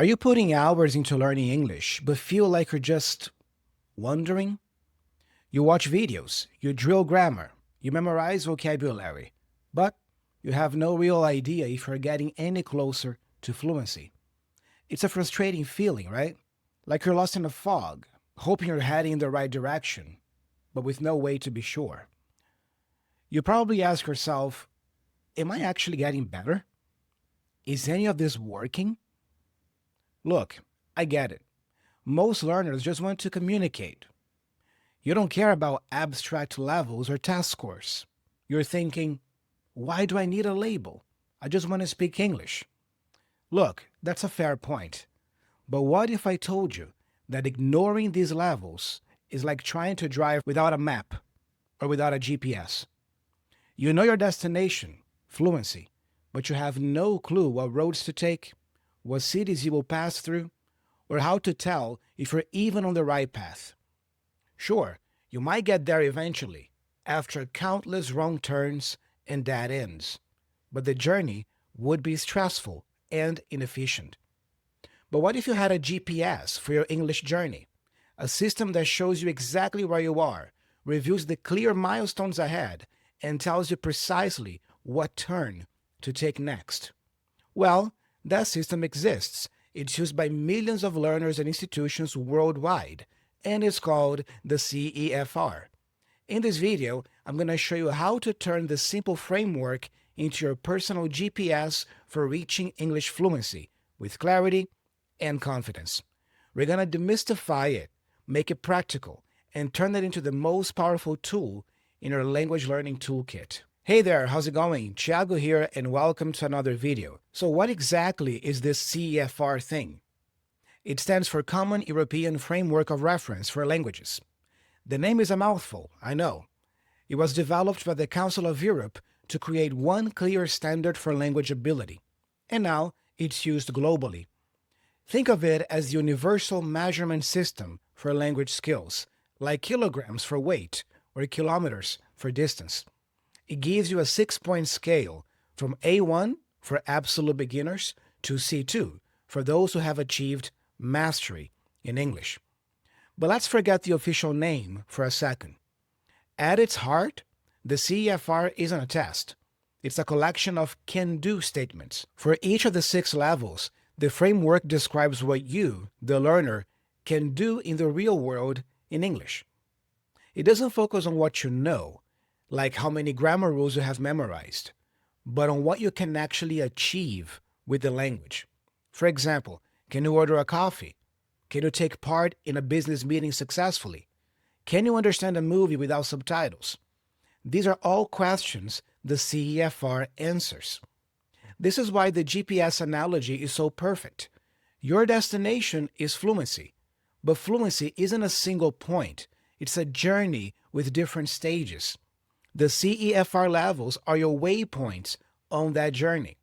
Are you putting hours into learning English but feel like you're just wondering? You watch videos, you drill grammar, you memorize vocabulary, but you have no real idea if you're getting any closer to fluency. It's a frustrating feeling, right? Like you're lost in a fog, hoping you're heading in the right direction, but with no way to be sure. You probably ask yourself, am I actually getting better? Is any of this working? Look, I get it. Most learners just want to communicate. You don't care about abstract levels or test scores. You're thinking, why do I need a label? I just want to speak English. Look, that's a fair point. But what if I told you that ignoring these levels is like trying to drive without a map or without a GPS? You know your destination, fluency, but you have no clue what roads to take, what cities you will pass through, or how to tell if you're even on the right path. Sure, you might get there eventually, after countless wrong turns and dead ends, but the journey would be stressful and inefficient. But what if you had a GPS for your English journey? A system that shows you exactly where you are, reveals the clear milestones ahead, and tells you precisely what turn to take next. Well, that system exists. It's used by millions of learners and institutions worldwide, and it's called the CEFR. In this video, I'm going to show you how to turn this simple framework into your personal GPS for reaching English fluency with clarity and confidence. We're going to demystify it, make it practical, and turn it into the most powerful tool in your language learning toolkit. Hey there, how's it going? Thiago here, and welcome to another video. So what exactly is this CEFR thing? It stands for Common European Framework of Reference for Languages. The name is a mouthful, I know. It was developed by the Council of Europe to create one clear standard for language ability, and now it's used globally. Think of it as the universal measurement system for language skills, like kilograms for weight or kilometers for distance. It gives you a 6-point scale from A1 for absolute beginners to C2 for those who have achieved mastery in English. But let's forget the official name for a second. At its heart, the CEFR isn't a test. It's a collection of can-do statements. For each of the 6 levels, the framework describes what you, the learner, can do in the real world in English. It doesn't focus on what you know, like how many grammar rules you have memorized, but on what you can actually achieve with the language. For example, can you order a coffee? Can you take part in a business meeting successfully? Can you understand a movie without subtitles? These are all questions the CEFR answers. This is why the GPS analogy is so perfect. Your destination is fluency, but fluency isn't a single point. It's a journey with different stages. The CEFR levels are your waypoints on that journey.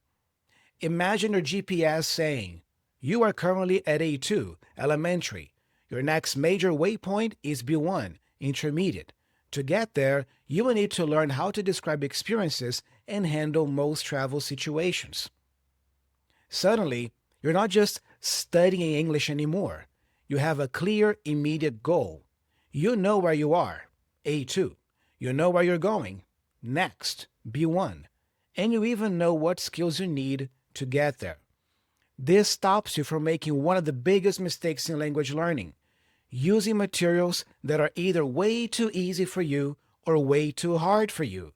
Imagine your GPS saying, you are currently at A2, elementary. Your next major waypoint is B1, intermediate. To get there, you will need to learn how to describe experiences and handle most travel situations. Suddenly, you're not just studying English anymore. You have a clear, immediate goal. You know where you are, A2. You know where you're going, next, B1. And you even know what skills you need to get there. This stops you from making one of the biggest mistakes in language learning, using materials that are either way too easy for you or way too hard for you.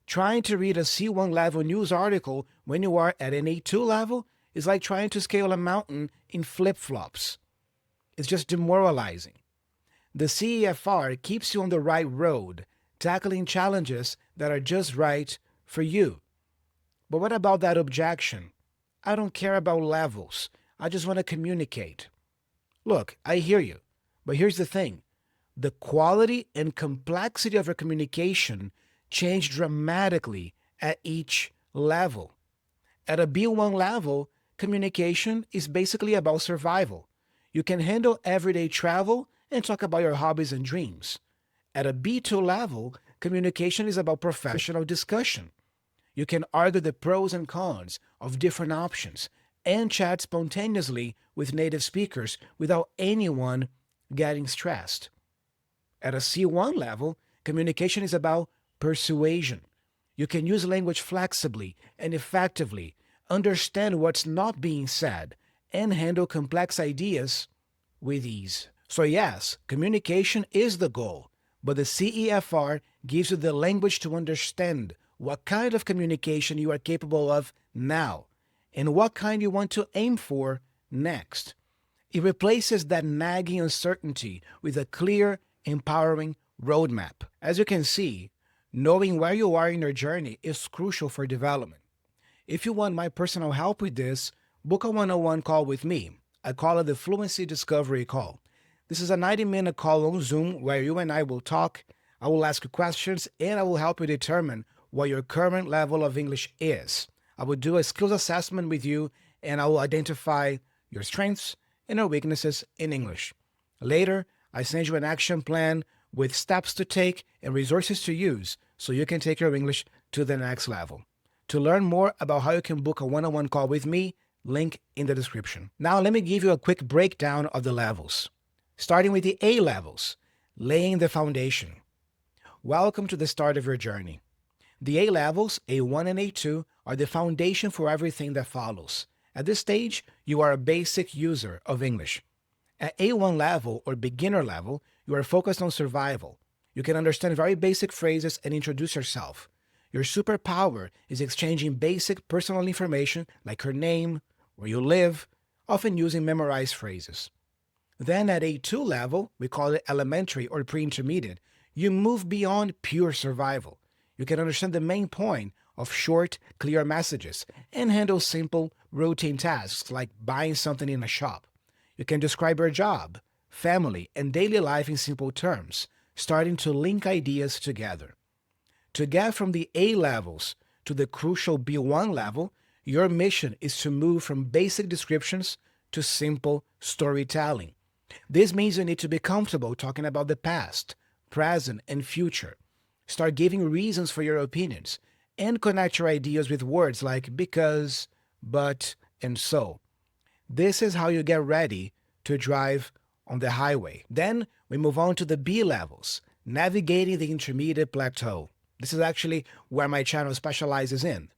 Trying to read a C1 level news article when you are at an A2 level is like trying to scale a mountain in flip-flops. It's just demoralizing. The CEFR keeps you on the right road, tackling challenges that are just right for you. But what about that objection? I don't care about levels. I just want to communicate. Look, I hear you. But here's the thing. The quality and complexity of your communication change dramatically at each level. At a B1 level, communication is basically about survival. You can handle everyday travel and talk about your hobbies and dreams. At a B2 level, communication is about professional discussion. You can argue the pros and cons of different options, and chat spontaneously with native speakers without anyone getting stressed. At a C1 level, communication is about persuasion. You can use language flexibly and effectively, understand what's not being said, and handle complex ideas with ease. So, yes, communication is the goal, but the CEFR gives you the language to understand what kind of communication you are capable of now and what kind you want to aim for next. It replaces that nagging uncertainty with a clear, empowering roadmap. As you can see, knowing where you are in your journey is crucial for development. If you want my personal help with this, book a 101 call with me. I call it the Fluency Discovery Call. This is a 90-minute call on Zoom where you and I will talk, I will ask you questions, and I will help you determine what your current level of English is. I will do a skills assessment with you, and I will identify your strengths and your weaknesses in English. Later, I send you an action plan with steps to take and resources to use so you can take your English to the next level. To learn more about how you can book a one-on-one call with me, link in the description. Now let me give you a quick breakdown of the levels. Starting with the A levels, laying the foundation. Welcome to the start of your journey. The A levels, A1 and A2, are the foundation for everything that follows. At this stage, you are a basic user of English. At A1 level or beginner level, you are focused on survival. You can understand very basic phrases and introduce yourself. Your superpower is exchanging basic personal information like your name, where you live, often using memorized phrases. Then at A2 level, we call it elementary or pre-intermediate, you move beyond pure survival. You can understand the main point of short, clear messages and handle simple, routine tasks like buying something in a shop. You can describe your job, family, and daily life in simple terms, starting to link ideas together. To get from the A levels to the crucial B1 level, your mission is to move from basic descriptions to simple storytelling. This means you need to be comfortable talking about the past, present, and future. Start giving reasons for your opinions and connect your ideas with words like because, but, and so. This is how you get ready to drive on the highway. Then we move on to the B levels, navigating the intermediate plateau. This is actually where my channel specializes in.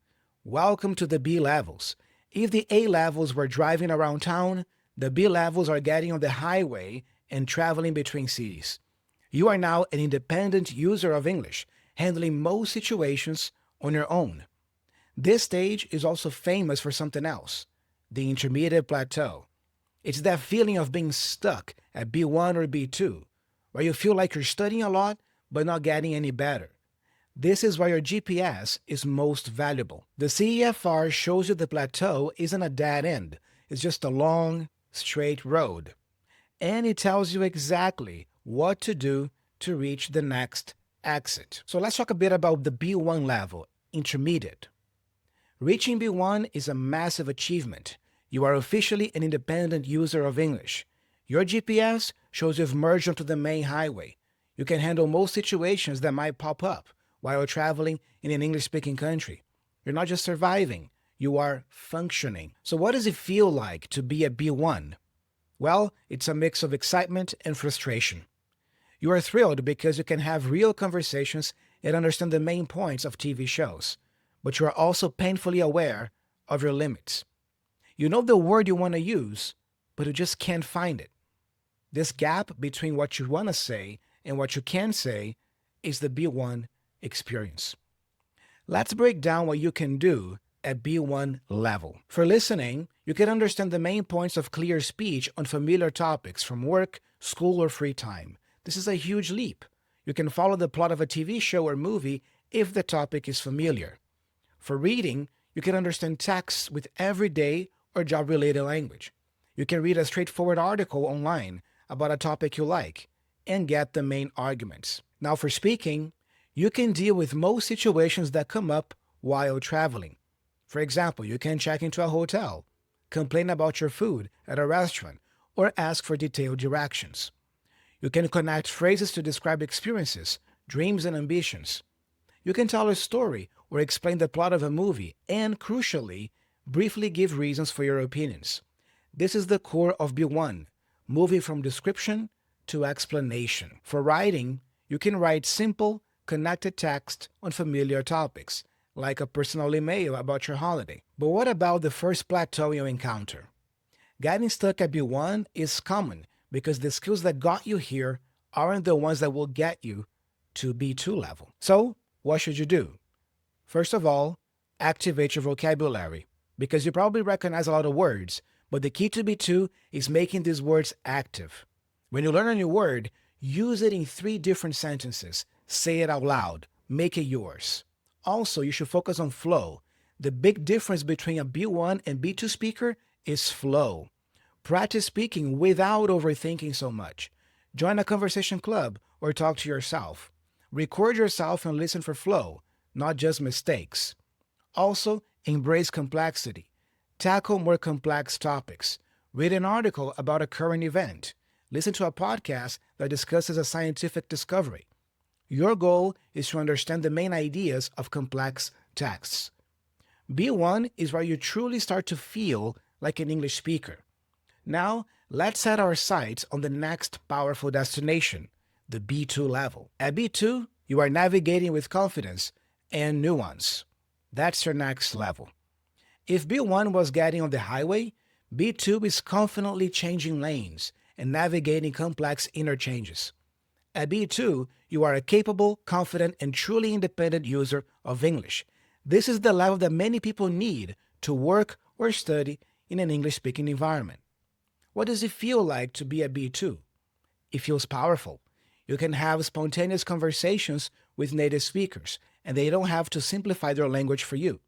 Welcome to the B levels. If the A levels were driving around town, the B levels are getting on the highway and traveling between cities. You are now an independent user of English, handling most situations on your own. This stage is also famous for something else, the intermediate plateau. It's that feeling of being stuck at B1 or B2, where you feel like you're studying a lot but not getting any better. This is where your GPS is most valuable. The CEFR shows you the plateau isn't a dead end. It's just a long, straight road. And it tells you exactly what to do to reach the next exit. So let's talk a bit about the B1 level, intermediate. Reaching B1 is a massive achievement. You are officially an independent user of English. Your GPS shows you've merged onto the main highway. You can handle most situations that might pop up while traveling in an English-speaking country. You're not just surviving, you are functioning. So what does it feel like to be a B1? Well, it's a mix of excitement and frustration. You are thrilled because you can have real conversations and understand the main points of TV shows, but you are also painfully aware of your limits. You know the word you want to use, but you just can't find it. This gap between what you want to say and what you can say is the B1 experience. Let's break down what you can do at B1 level. For listening, you can understand the main points of clear speech on familiar topics from work, school, or free time. This is a huge leap. You can follow the plot of a TV show or movie if the topic is familiar. For reading, you can understand texts with everyday or job-related language. You can read a straightforward article online about a topic you like and get the main arguments. Now for speaking, you can deal with most situations that come up while traveling. For example, you can check into a hotel, complain about your food at a restaurant, or ask for detailed directions. You can connect phrases to describe experiences, dreams, and ambitions. You can tell a story or explain the plot of a movie and, crucially, Briefly give reasons for your opinions. This is the core of B1, moving from description to explanation. For writing, you can write simple, connected text on familiar topics, like a personal email about your holiday. But what about the first plateau you encounter? Getting stuck at B1 is common because the skills that got you here aren't the ones that will get you to B2 level. So, what should you do? First of all, activate your vocabulary because you probably recognize a lot of words, but the key to B2 is making these words active. When you learn a new word, use it in 3 different sentences. Say it out loud. Make it yours. Also, you should focus on flow. The big difference between a B1 and B2 speaker is flow. Practice speaking without overthinking so much. Join a conversation club or talk to yourself. Record yourself and listen for flow, not just mistakes. Also, embrace complexity. Tackle more complex topics. Read an article about a current event. Listen to a podcast that discusses a scientific discovery. Your goal is to understand the main ideas of complex texts. B1 is where you truly start to feel like an English speaker. Now, let's set our sights on the next powerful destination, the B2 level. At B2, you are navigating with confidence and nuance. That's your next level. If B1 was getting on the highway, B2 is confidently changing lanes and navigating complex interchanges. At B2, you are a capable, confident, and truly independent user of English. This is the level that many people need to work or study in an English-speaking environment. What does it feel like to be a B2? It feels powerful. You can have spontaneous conversations with native speakers, and they don't have to simplify their language for you.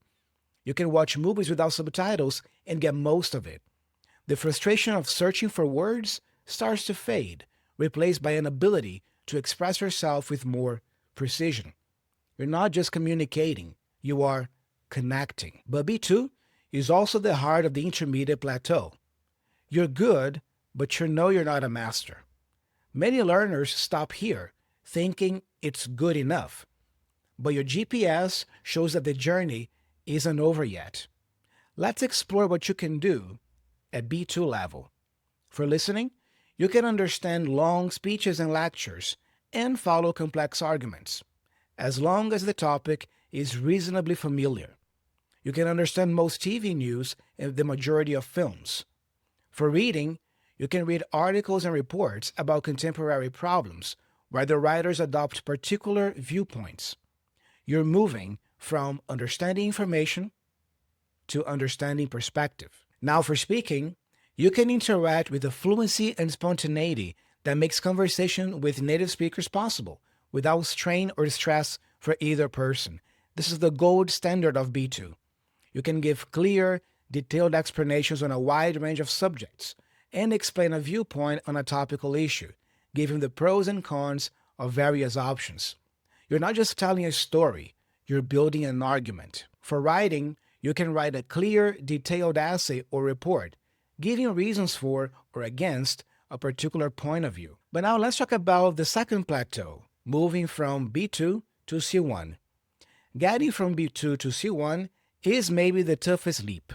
You can watch movies without subtitles and get most of it. The frustration of searching for words starts to fade, replaced by an ability to express yourself with more precision. You're not just communicating, you are connecting. But B2 is also the heart of the intermediate plateau. You're good, but you know you're not a master. Many learners stop here, thinking it's good enough. But your GPS shows that the journey isn't over yet. Let's explore what you can do at B2 level. For listening, you can understand long speeches and lectures and follow complex arguments, as long as the topic is reasonably familiar. You can understand most TV news and the majority of films. For reading, you can read articles and reports about contemporary problems where the writers adopt particular viewpoints. You're moving from understanding information to understanding perspective. Now for speaking, you can interact with the fluency and spontaneity that makes conversation with native speakers possible without strain or stress for either person. This is the gold standard of B2. You can give clear, detailed explanations on a wide range of subjects and explain a viewpoint on a topical issue, giving the pros and cons of various options. You're not just telling a story, you're building an argument. For writing, you can write a clear, detailed essay or report, giving reasons for or against a particular point of view. But now let's talk about the second plateau, moving from B2 to C1. Getting from B2 to C1 is maybe the toughest leap.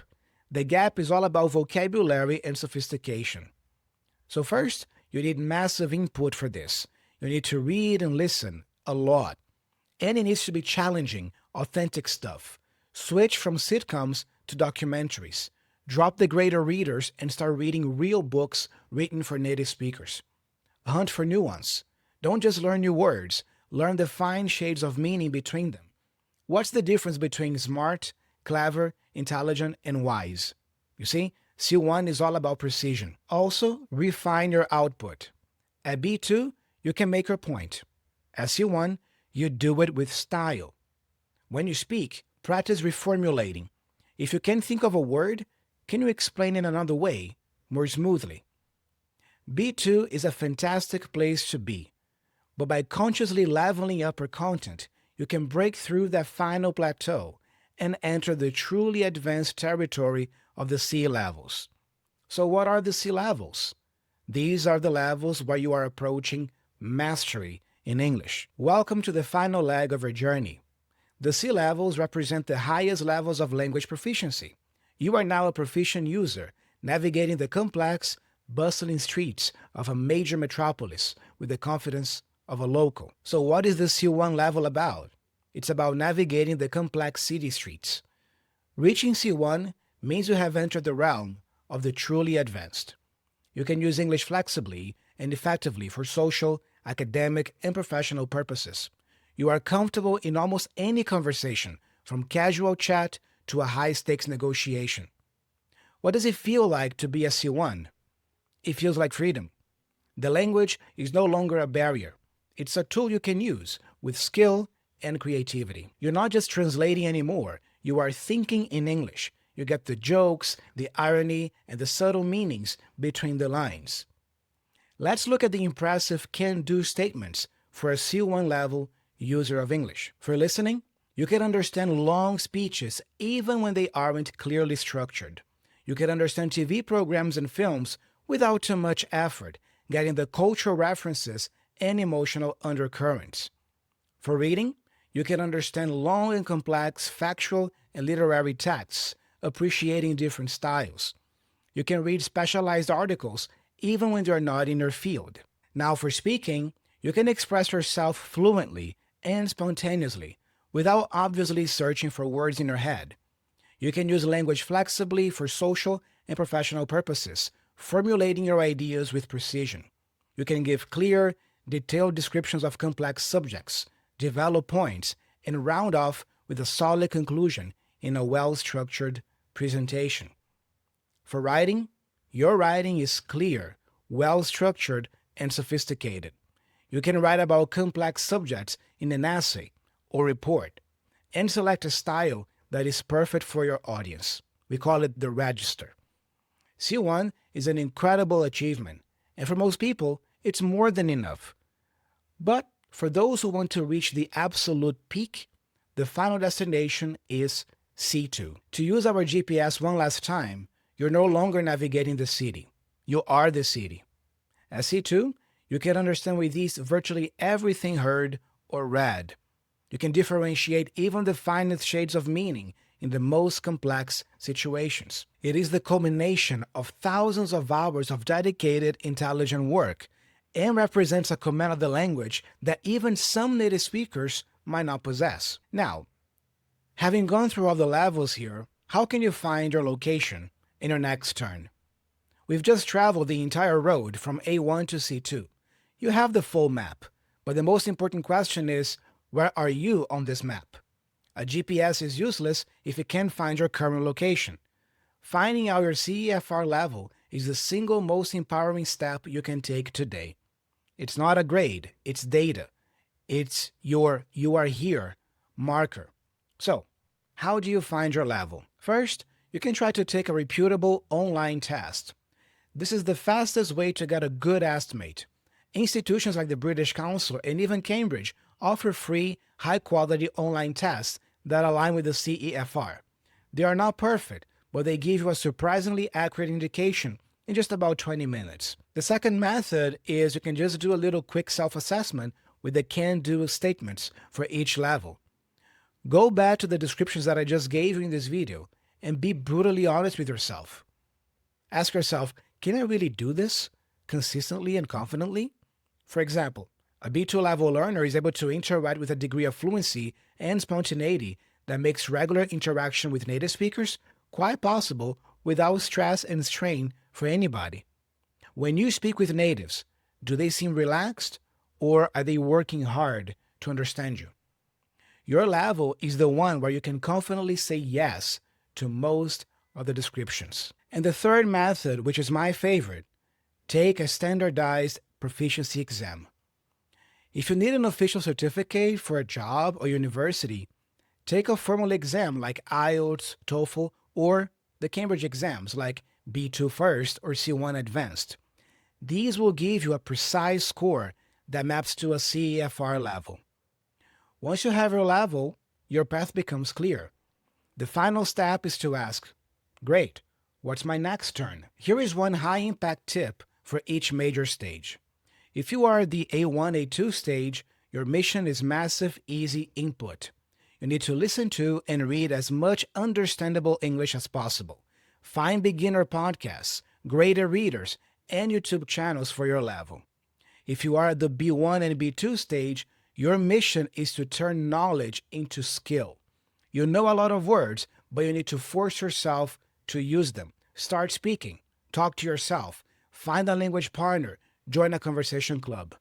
The gap is all about vocabulary and sophistication. So first, you need massive input for this. You need to read and listen a lot. And it needs to be challenging, authentic stuff. Switch from sitcoms to documentaries. Drop the greater readers and start reading real books written for native speakers. Hunt for nuance. Don't just learn new words. Learn the fine shades of meaning between them. What's the difference between smart, clever, intelligent, and wise? You see, C1 is all about precision. Also, refine your output. At B2, you can make your point. At C1, you do it with style. When you speak, practice reformulating. If you can't think of a word, can you explain it another way, more smoothly? B2 is a fantastic place to be, but by consciously leveling up your content, you can break through that final plateau and enter the truly advanced territory of the C levels. So what are the C levels? These are the levels where you are approaching mastery in English. Welcome to the final leg of your journey. The C levels represent the highest levels of language proficiency. You are now a proficient user, navigating the complex, bustling streets of a major metropolis with the confidence of a local. So what is the C1 level about? It's about navigating the complex city streets. Reaching C1 means you have entered the realm of the truly advanced. You can use English flexibly and effectively for social, academic, and professional purposes. You are comfortable in almost any conversation, from casual chat to a high-stakes negotiation. What does it feel like to be a C1? It feels like freedom. The language is no longer a barrier. It's a tool you can use with skill and creativity. You're not just translating anymore, you are thinking in English. You get the jokes, the irony, and the subtle meanings between the lines. Let's look at the impressive can-do statements for a C1 level user of English. For listening, you can understand long speeches even when they aren't clearly structured. You can understand TV programs and films without too much effort, getting the cultural references and emotional undercurrents. For reading, you can understand long and complex factual and literary texts, appreciating different styles. You can read specialized articles even when they're not in your field. Now for speaking, you can express yourself fluently and spontaneously without obviously searching for words in your head. You can use language flexibly for social and professional purposes, formulating your ideas with precision. You can give clear, detailed descriptions of complex subjects, develop points, and round off with a solid conclusion in a well-structured presentation. For writing, your writing is clear, well-structured, and sophisticated. You can write about complex subjects in an essay or report, and select a style that is perfect for your audience. We call it the register. C1 is an incredible achievement, and for most people, it's more than enough. But for those who want to reach the absolute peak, the final destination is C2. To use our GPS one last time, you're no longer navigating the city. You are the city. At C2, you can understand with ease virtually everything heard or read. You can differentiate even the finest shades of meaning in the most complex situations. It is the culmination of thousands of hours of dedicated, intelligent work, and represents a command of the language that even some native speakers might not possess. Now, having gone through all the levels here, how can you find your location in your next turn? We've just traveled the entire road from A1 to C2. You have the full map, but the most important question is, where are you on this map? A GPS is useless if it can't find your current location. Finding out your CEFR level is the single most empowering step you can take today. It's not a grade, it's data. It's your "you are here" marker. So, how do you find your level? First, you can try to take a reputable online test. This is the fastest way to get a good estimate. Institutions like the British Council and even Cambridge offer free, high-quality online tests that align with the CEFR. They are not perfect, but they give you a surprisingly accurate indication in just about 20 minutes. The second method is you can just do a little quick self-assessment with the can-do statements for each level. Go back to the descriptions that I just gave you in this video and be brutally honest with yourself. Ask yourself, can I really do this consistently and confidently? For example, a B2 level learner is able to interact with a degree of fluency and spontaneity that makes regular interaction with native speakers quite possible without stress and strain for anybody. When you speak with natives, do they seem relaxed or are they working hard to understand you? Your level is the one where you can confidently say yes to most of the descriptions. And the third method, which is my favorite, take a standardized proficiency exam. If you need an official certificate for a job or university, take a formal exam like IELTS, TOEFL, or the Cambridge exams like B2 First or C1 Advanced. These will give you a precise score that maps to a CEFR level. Once you have your level, your path becomes clear. The final step is to ask, great, what's my next turn? Here is one high-impact tip for each major stage. If you are at the A1, A2 stage, your mission is massive, easy input. You need to listen to and read as much understandable English as possible. Find beginner podcasts, graded readers, and YouTube channels for your level. If you are at the B1 and B2 stage, your mission is to turn knowledge into skill. You know a lot of words, but you need to force yourself to use them. Start speaking, talk to yourself, find a language partner, join a conversation club.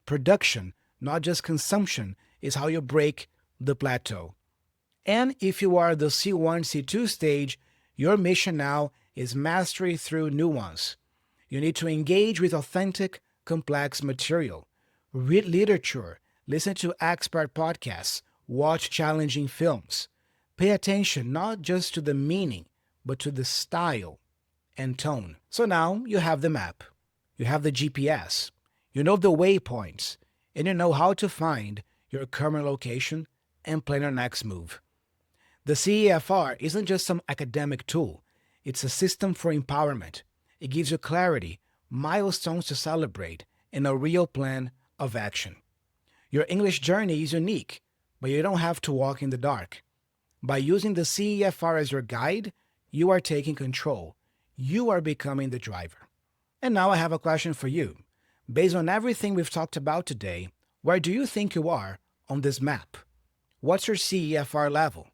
Production, not just consumption, is how you break the plateau. And if you are the C1, C2 stage, your mission now is mastery through nuance. You need to engage with authentic, complex material. Read literature, listen to expert podcasts, watch challenging films. Pay attention not just to the meaning, but to the style and tone. So now you have the map, you have the GPS, you know the waypoints, and you know how to find your current location and plan your next move. The CEFR isn't just some academic tool, it's a system for empowerment. It gives you clarity, milestones to celebrate, and a real plan of action. Your English journey is unique, but you don't have to walk in the dark. By using the CEFR as your guide, you are taking control. You are becoming the driver. And now I have a question for you. Based on everything we've talked about today, where do you think you are on this map? What's your CEFR level?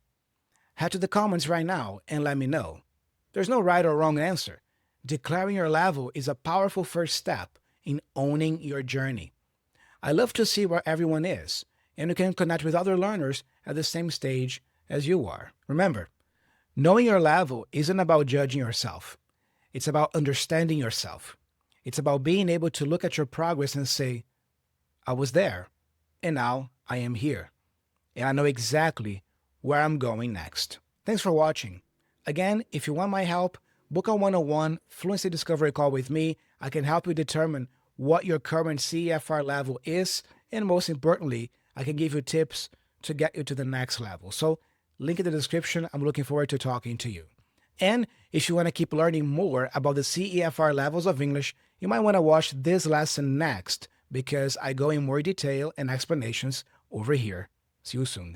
Head to the comments right now and let me know. There's no right or wrong answer. Declaring your level is a powerful first step in owning your journey. I love to see where everyone is, and you can connect with other learners at the same stage as you are. Remember, knowing your level isn't about judging yourself. It's about understanding yourself. It's about being able to look at your progress and say, I was there, and now I am here, and I know exactly where I'm going next. Thanks for watching. Again, if you want my help, book a 101 Fluency Discovery call with me. I can help you determine what your current CEFR level is, and most importantly, I can give you tips to get you to the next level. So, link in the description. I'm looking forward to talking to you. And if you want to keep learning more about the CEFR levels of English, you might want to watch this lesson next, because I go in more detail and explanations over here. See you soon.